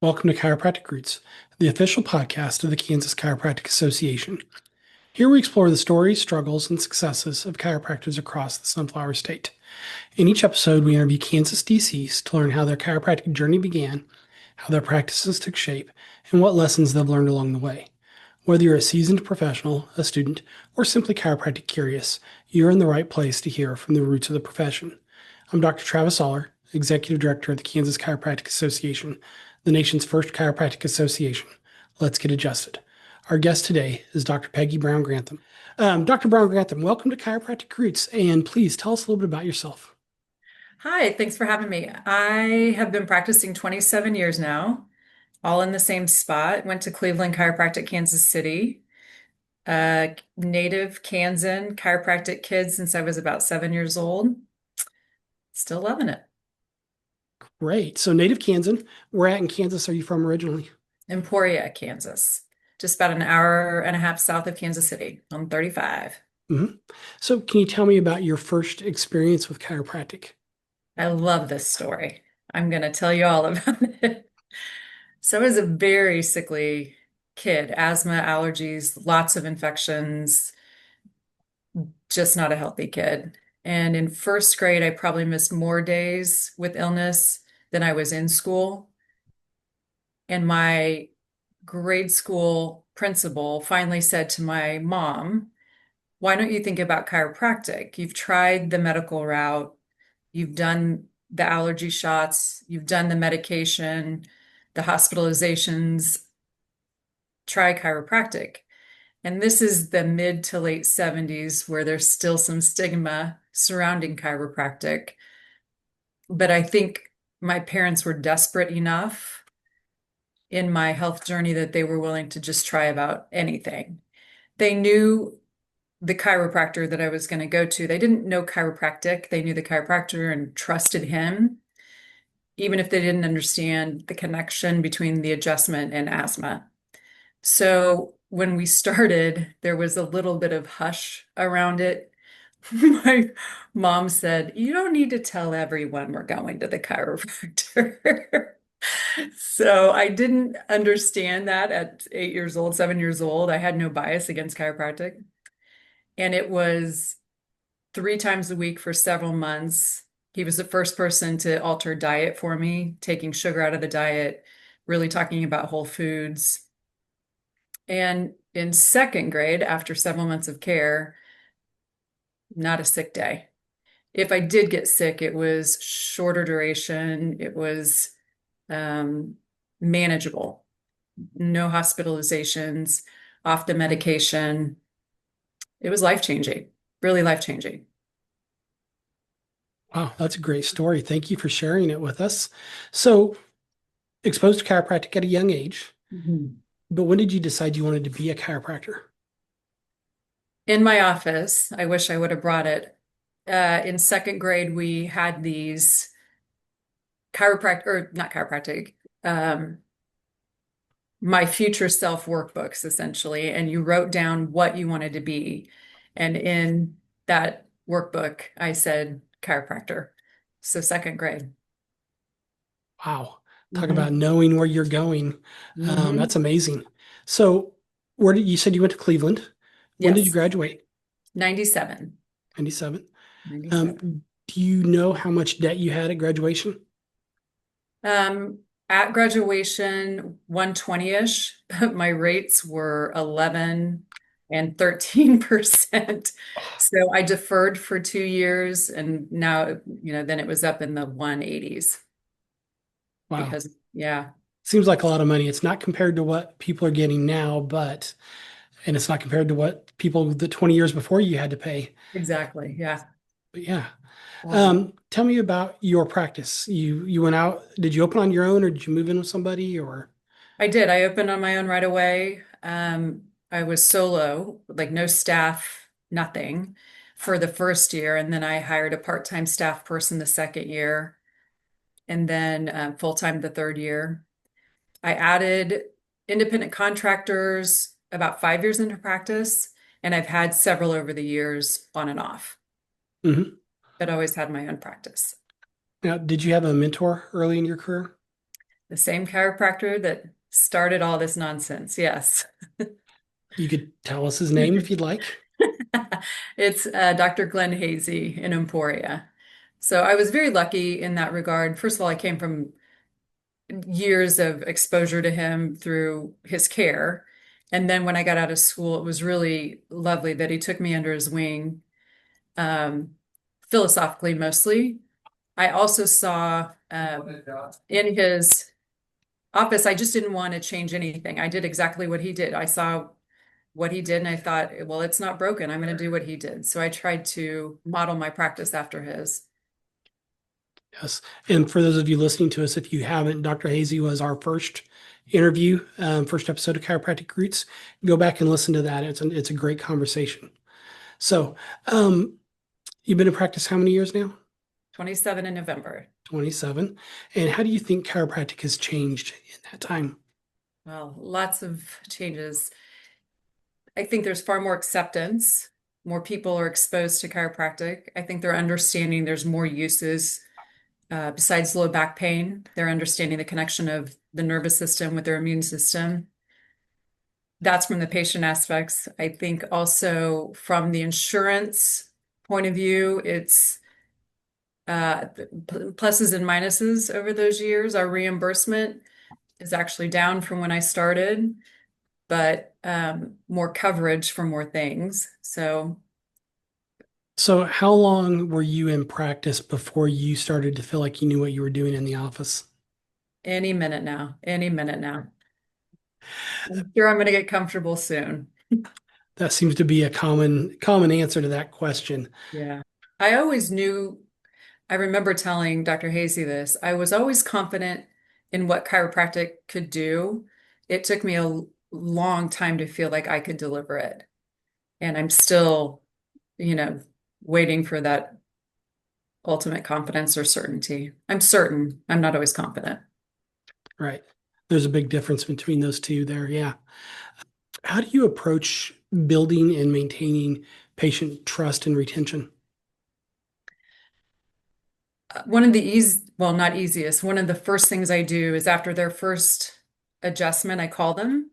Welcome to Chiropractic Roots, the official podcast of the Kansas Chiropractic Association. Here we explore the stories, struggles, and successes of chiropractors across the Sunflower State. In each episode, we interview Kansas DCs to learn how their chiropractic journey began, how their practices took shape, and what lessons they've learned along the way. Whether you're a seasoned professional, a student, or simply chiropractic curious, you're in the right place to hear from the roots of the profession. I'm Dr. Travis Oller, Executive Director of the Kansas Chiropractic Association, the nation's first chiropractic association. Let's get adjusted. Our guest today is Dr. Peggy Brown-Grantham. Dr. Brown-Grantham, welcome to Chiropractic Roots, and please tell us a little bit about yourself. Hi, thanks for having me. I have been practicing 27 years now, all in the same spot. Went to Cleveland Chiropractic, Kansas City. Native Kansan chiropractic kid since I was about 7 years old. Still loving it. Great. So, native Kansan, where at in Kansas are you from originally? Emporia, Kansas. Just about an hour and a half south of Kansas City on 35. Mhm. So, can you tell me about your first experience with chiropractic? I love this story. I'm going to tell you all about it. So I was a very sickly kid, asthma, allergies, lots of infections, just not a healthy kid. And in first grade, I probably missed more days with illness than I was in school. And my grade school principal finally said to my mom, "Why don't you think about chiropractic? You've tried the medical route, you've done the allergy shots, you've done the medication, the hospitalizations, try chiropractic." And this is the mid to late 70s where there's still some stigma surrounding chiropractic. But I think my parents were desperate enough in my health journey that they were willing to just try about anything. They knew the chiropractor that I was going to go to. They didn't know chiropractic. They knew the chiropractor and trusted him, even if they didn't understand the connection between the adjustment and asthma. So when we started, there was a little bit of hush around it. My mom said, "You don't need to tell everyone we're going to the chiropractor." So I didn't understand that at 8 years old, 7 years old. I had no bias against chiropractic. And it was 3 times a week for several months. He was the first person to alter diet for me, taking sugar out of the diet, really talking about whole foods. And in second grade, after several months of care, not a sick day. If I did get sick, it was shorter duration. It was um, manageable. No hospitalizations, off the medication. It was life-changing, really life-changing. Wow, that's a great story. Thank you for sharing it with us. So, exposed to chiropractic at a young age, Mhm. but when did you decide you wanted to be a chiropractor? In my office, I wish I would have brought it. In second grade, we had these chiropractic, or not chiropractic, um, my future self workbooks essentially, and you wrote down what you wanted to be. And in that workbook, I said chiropractor. So second grade. Wow, talk about Hmm. knowing where you're going. That's Hmm. amazing. So, where did you said you went to Cleveland? When did you Yes, graduate? 97. 97. 97. Do you know how much debt you had at graduation? Um, at graduation, 120-ish, but my rates were 11 and 13%. So I deferred for 2 years and now, then it was up in the 180s Wow. because, yeah, Seems like a lot of money. It's not compared to what people are getting now, and it's not compared to what people the 20 years before you had to pay. exactly. Yeah. But yeah. Um, Tell me about your practice. You went out, did you open on your own or did you move in with somebody or? I did. I opened on my own right away. I was solo, like no staff, nothing for the first year. And then I hired a part-time staff person the second year. And then full-time the third year. I added independent contractors about 5 years into practice, and I've had several over the years on and off, Mhm. but always had my own practice. Now, did you have a mentor early in your career? The same chiropractor that started all this nonsense. Yes. You could tell us his name if you'd like. It's Dr. Glenn Heese in Emporia. So I was very lucky in that regard. First of all, I came from years of exposure to him through his care. And then when I got out of school, it was really lovely that he took me under his wing, um, philosophically mostly. I also saw in his office, I just didn't want to change anything. I did exactly what he did. I saw what he did and I thought, well, it's not broken. I'm going to do what he did. So I tried to model my practice after his. Yes. And for those of you listening to us, if you haven't, Dr. Hazy was our first interview, first episode of Chiropractic Roots. Go back and listen to that. It's a great conversation. So, you've been in practice how many years now? 27 in November. 27. And how do you think chiropractic has changed in that time? Well, lots of changes. I think there's far more acceptance. More people are exposed to chiropractic. I think they're understanding there's more uses besides low back pain. They're understanding the connection of the nervous system with their immune system. That's from the patient aspects. I think also from the insurance point of view, it's pluses and minuses over those years. Our reimbursement is actually down from when I started, but more coverage for more things. So So, how long were you in practice before you started to feel like you knew what you were doing in the office? any minute now, any minute now. I'm sure I'm going to get comfortable soon. That seems to be a common answer to that question. Yeah. I always knew, I remember telling Dr. Hasey this, I was always confident in what chiropractic could do. It took me a long time to feel like I could deliver it. And I'm still, you know, waiting for that ultimate confidence or certainty. I'm certain. I'm not always confident. Right. There's a big difference between those two there. Yeah. How do you approach building and maintaining patient trust and retention? One of the easy, well, not easiest, one of the first things I do is after their first adjustment, I call them.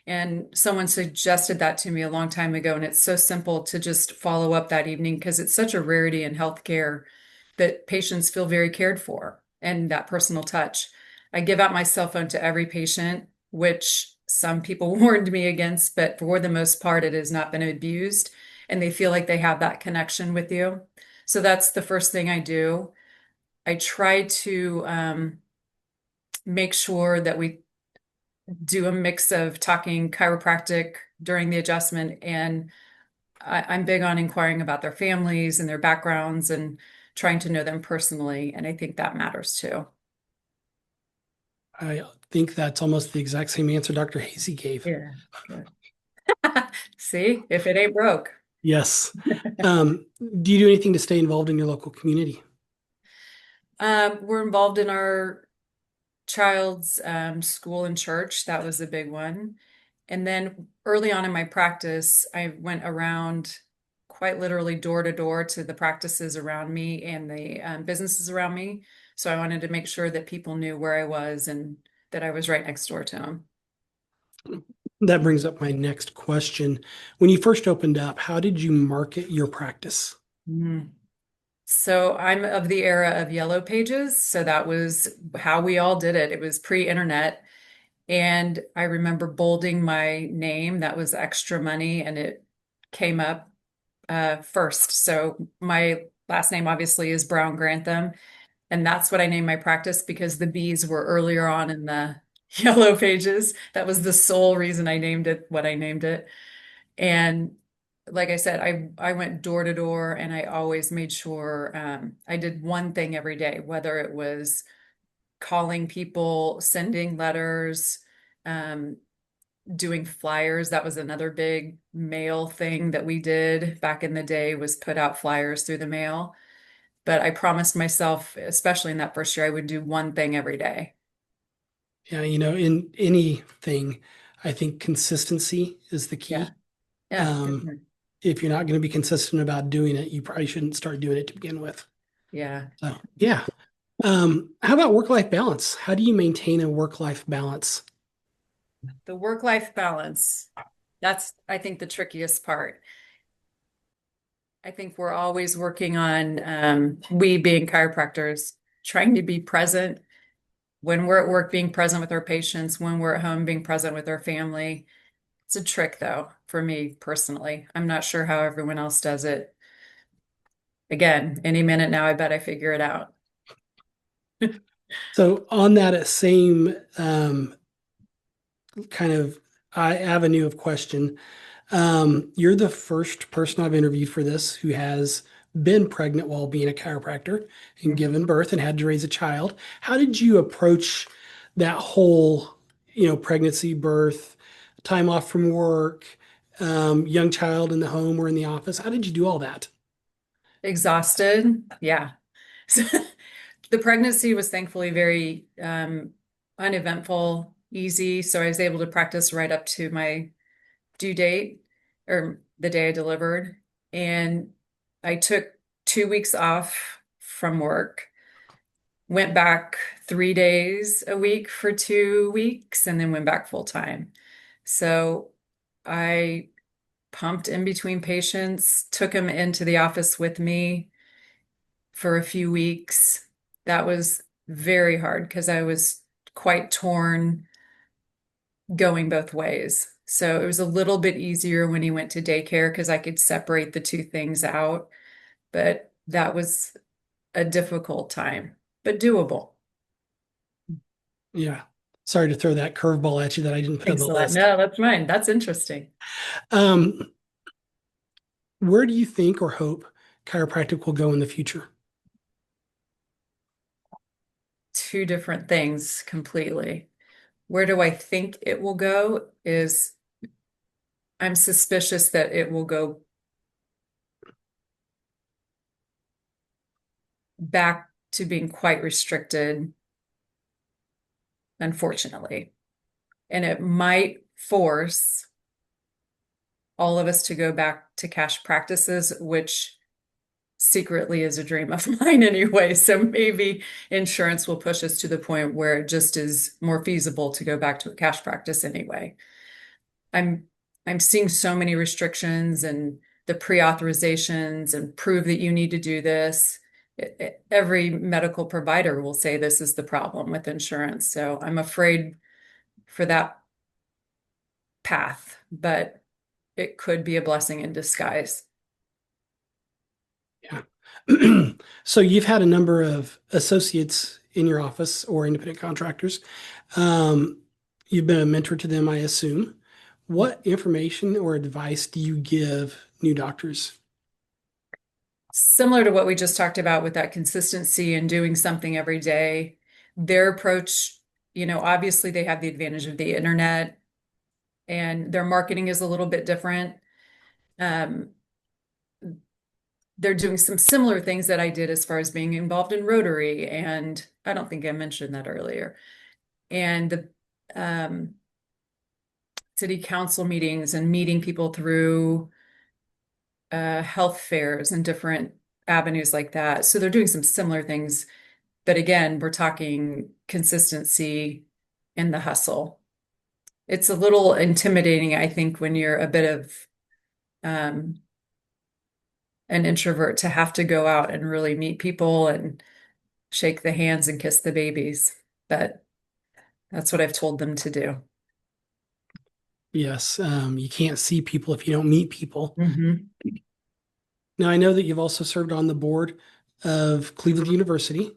And someone suggested that to me a long time ago. And it's so simple to just follow up that evening because it's such a rarity in healthcare that patients feel very cared for and that personal touch. I give out my cell phone to every patient, which some people warned me against, but for the most part, it has not been abused. And they feel like they have that connection with you. So that's the first thing I do. I try to make sure that we do a mix of talking chiropractic during the adjustment, and I'm big on inquiring about their families and their backgrounds and trying to know them personally. And I think that matters too. I think that's almost the exact same answer Dr. Hasey gave. Yeah, good. See, if it ain't broke. Yes. Do you do anything to stay involved in your local community? We're involved in our child's school and church. That was a big one. And then early on in my practice, I went around quite literally door to door to the practices around me and the businesses around me. So I wanted to make sure that people knew where I was and that I was right next door to them. That brings up my next question. When you first opened up, how did you market your practice? Mm. So I'm of the era of yellow pages. So that was how we all did it. It was pre-internet. And I remember bolding my name. That was extra money and it came up first. So my last name obviously is Brown-Grantham. And that's what I named my practice because the B's were earlier on in the yellow pages. That was the sole reason I named it what I named it. And like I said, I went door to door and I always made sure I did one thing every day, whether it was calling people, sending letters, um, doing flyers. That was another big mail thing that we did back in the day was put out flyers through the mail. But I promised myself, especially in that first year, I would do one thing every day. Yeah, in anything, I think consistency is the Yeah. key. Yeah. Um, if you're not going to be consistent about doing it, you probably shouldn't start doing it to begin with. Yeah. So, yeah. How about work-life balance? How do you maintain a work-life balance? The work-life balance, that's, I think, the trickiest part. I think we're always working on, we being chiropractors, trying to be present when we're at work, being present with our patients, when we're at home, being present with our family. It's a trick, though, for me personally. I'm not sure how everyone else does it. Again, any minute now, I bet I figure it out. So on that same kind of avenue of question, you're the first person I've interviewed for this who has been pregnant while being a chiropractor and given birth and had to raise a child. How did you approach that whole, pregnancy, birth, time off from work, young child in the home or in the office? How did you do all that? Exhausted, yeah. So, the pregnancy was thankfully very uneventful, easy. So I was able to practice right up to my due date or the day I delivered. And I took 2 weeks off from work, went back 3 days a week for 2 weeks, and then went back full time. So I pumped in between patients, took them into the office with me for a few weeks. That was very hard because I was quite torn going both ways. So it was a little bit easier when he went to daycare because I could separate the two things out. But that was a difficult time, but doable. Yeah. Sorry to throw that curveball at you that I didn't put on Thanks the a lot. list. No, that's mine. That's interesting. Um, where do you think or hope chiropractic will go in the future? Two different things completely. Where do I think it will go is I'm suspicious that it will go back to being quite restricted, unfortunately. And it might force all of us to go back to cash practices, which secretly is a dream of mine anyway. So maybe insurance will push us to the point where it just is more feasible to go back to a cash practice anyway. I'm I'm seeing so many restrictions and the pre-authorizations and prove that you need to do this. Every medical provider will say this is the problem with insurance. So I'm afraid for that path, but it could be a blessing in disguise. Yeah. So you've had a number of associates in your office or independent contractors. Um, you've been a mentor to them, I assume. What information or advice do you give new doctors? Similar to what we just talked about with that consistency and doing something every day, their approach, obviously they have the advantage of the internet and their marketing is a little bit different. Um, they're doing some similar things that I did as far as being involved in Rotary, and I don't think I mentioned that earlier. And the city council meetings and meeting people through health fairs and different avenues like that. So they're doing some similar things. But again, we're talking consistency in the hustle. It's a little intimidating, I think, when you're a bit of um, an introvert to have to go out and really meet people and shake the hands and kiss the babies. But that's what I've told them to do. Yes, you can't see people if you don't meet people. Hmm. Now, I know that you've also served on the board of Cleveland University.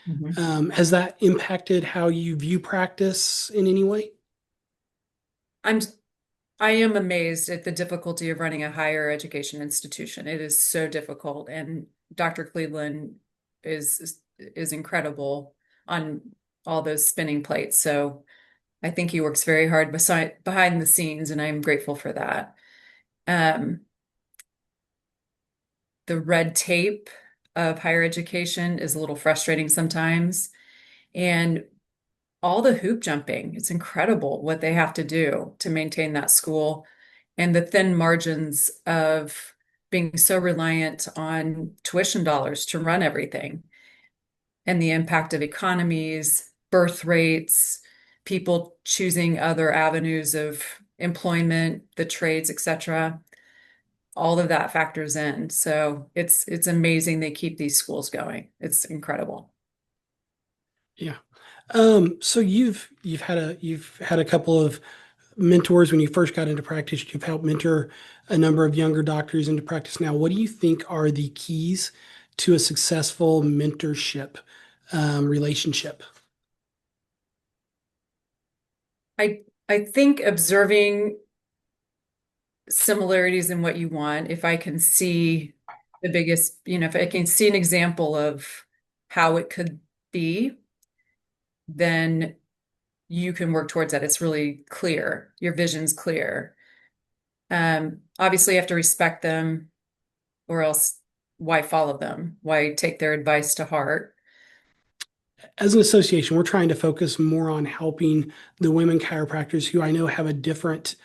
Hmm. Has that impacted how you view practice in any way? I'm I am amazed at the difficulty of running a higher education institution. It is so difficult, and Dr. Cleveland is incredible on all those spinning plates. So I think he works very hard behind the scenes, and I'm grateful for that. Um, the red tape of higher education is a little frustrating sometimes, and all the hoop jumping. It's incredible what they have to do to maintain that school and the thin margins of being so reliant on tuition dollars to run everything. and the impact of economies, birth rates, people choosing other avenues of employment, the trades, etc. All of that factors in. So it's amazing they keep these schools going. It's incredible. Yeah. So you've had a couple of mentors when you first got into practice. You've helped mentor a number of younger doctors into practice now. What do you think are the keys to a successful mentorship relationship? I think observing similarities in what you want, if I can see the biggest, if I can see an example of how it could be, then you can work towards that. It's really clear. Your vision's clear. Obviously, you have to respect them, or else why follow them? Why take their advice to heart? As an association, we're trying to focus more on helping the women chiropractors who I know have a different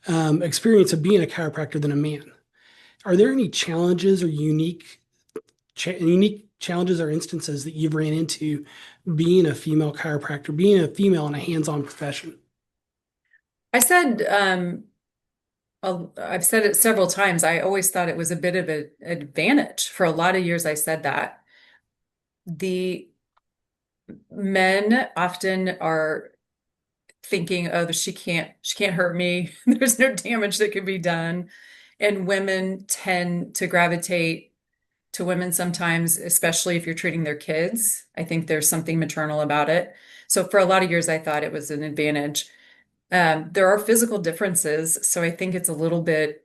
experience of being a chiropractor than a man. Are there any challenges or unique challenges or instances that you've ran into being a female chiropractor, being a female in a hands-on profession? I said, I've said it several times. I always thought it was a bit of an advantage. For a lot of years, I said that. The men often are thinking, oh, she can't hurt me. There's no damage that could be done. And women tend to gravitate to women sometimes, especially if you're treating their kids. I think there's something maternal about it. So for a lot of years, I thought it was an advantage. There are physical differences, so I think it's a little bit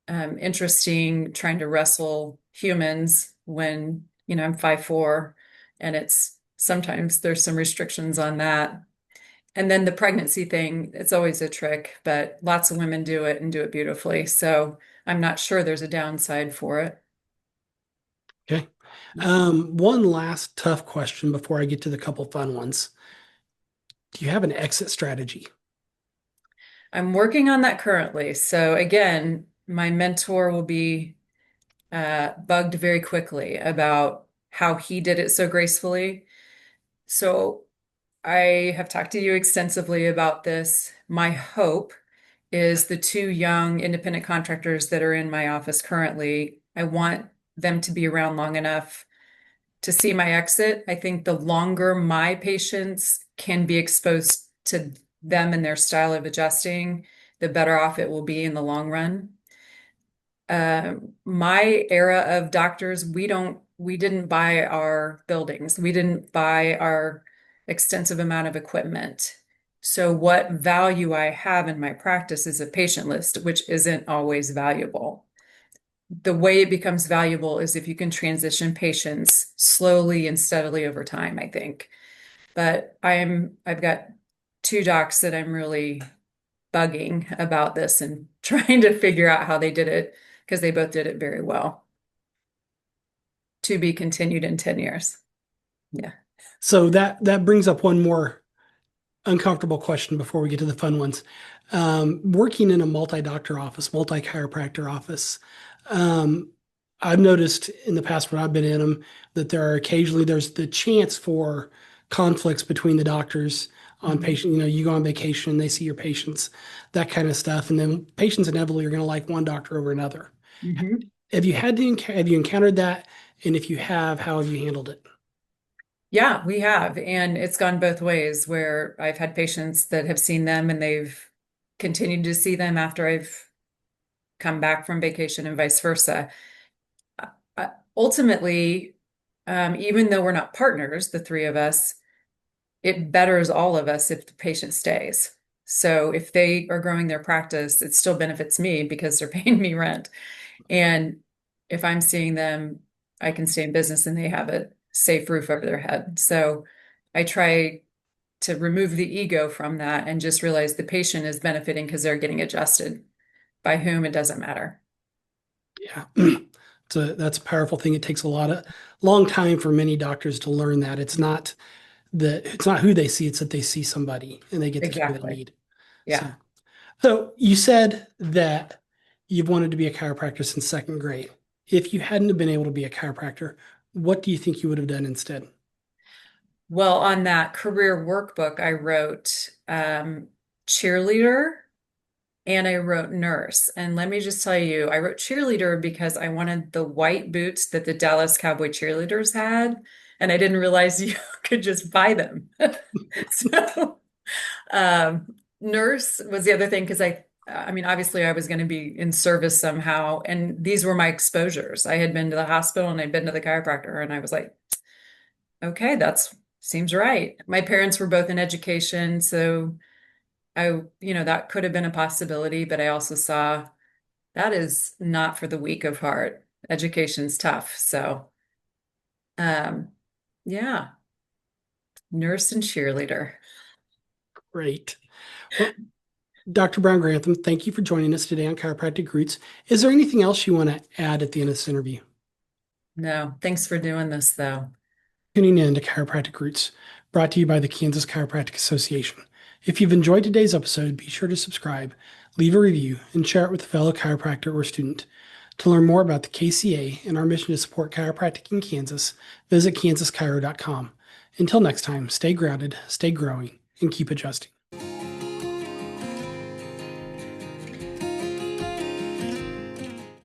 interesting trying to wrestle humans when, I'm 5'4", and it's sometimes there's some restrictions on that. And then the pregnancy thing, it's always a trick, but lots of women do it and do it beautifully. So I'm not sure there's a downside for it. Okay. One last tough question before I get to the couple fun ones. Do you have an exit strategy? I'm working on that currently. So again, my mentor will be bugged very quickly about how he did it so gracefully. So I have talked to you extensively about this. My hope is the two young independent contractors that are in my office currently, I want them to be around long enough to see my exit. I think the longer my patients can be exposed to them and their style of adjusting, the better off it will be in the long run. My era of doctors, we didn't buy our buildings. We didn't buy our extensive amount of equipment. So what value I have in my practice is a patient list, which isn't always valuable. The way it becomes valuable is if you can transition patients slowly and steadily over time, I think. But I've got two docs that I'm really bugging about this and trying to figure out how they did it because they both did it very well. To be continued in 10 years. Yeah. So that brings up one more uncomfortable question before we get to the fun ones. Working in a multi-doctor office, multi-chiropractor office, um, I've noticed in the past when I've been in them that there's the chance for conflicts between the doctors on Mhm. patient. You go on vacation, they see your patients, that kind of stuff, and then patients inevitably are going to like one doctor over another. Mhm. Have you encountered that? And if you have, how have you handled it? Yeah, we have. And it's gone both ways where I've had patients that have seen them and they've continued to see them after I've come back from vacation and vice versa. Ultimately, even though we're not partners, the three of us, it betters all of us if the patient stays. So if they are growing their practice, it still benefits me because they're paying me rent. And if I'm seeing them, I can stay in business and they have a safe roof over their head. So I try to remove the ego from that and just realize the patient is benefiting because they're getting adjusted. By whom, it doesn't matter. Yeah. That's a powerful thing. It takes a long time for many doctors to learn that it's not who they see, it's that they see somebody and they get the care they Exactly. need. Yeah. So you said that you've wanted to be a chiropractor since second grade. If you hadn't have been able to be a chiropractor, what do you think you would have done instead? Well, on that career workbook, I wrote cheerleader and I wrote nurse. And let me just tell you, I wrote cheerleader because I wanted the white boots that the Dallas Cowboy cheerleaders had, and I didn't realize you could just buy them. So, nurse was the other thing because I mean, obviously, I was going to be in service somehow, and these were my exposures. I had been to the hospital and I'd been to the chiropractor, and I was like, okay, that's seems right. My parents were both in education, so that could have been a possibility, but I also saw that is not for the weak of heart. Education's tough. So, um, yeah, nurse and cheerleader. Great. Well, Dr. Brown-Grantham, thank you for joining us today on Chiropractic Roots. Is there anything else you want to add at the end of this interview? No, thanks for doing this though. Tuning in to Chiropractic Roots, brought to you by the Kansas Chiropractic Association. If you've enjoyed today's episode, be sure to subscribe, leave a review, and share it with a fellow chiropractor or student. To learn more about the KCA and our mission to support chiropractic in Kansas, visit kansaschiro.com. Until next time, stay grounded, stay growing, and keep adjusting.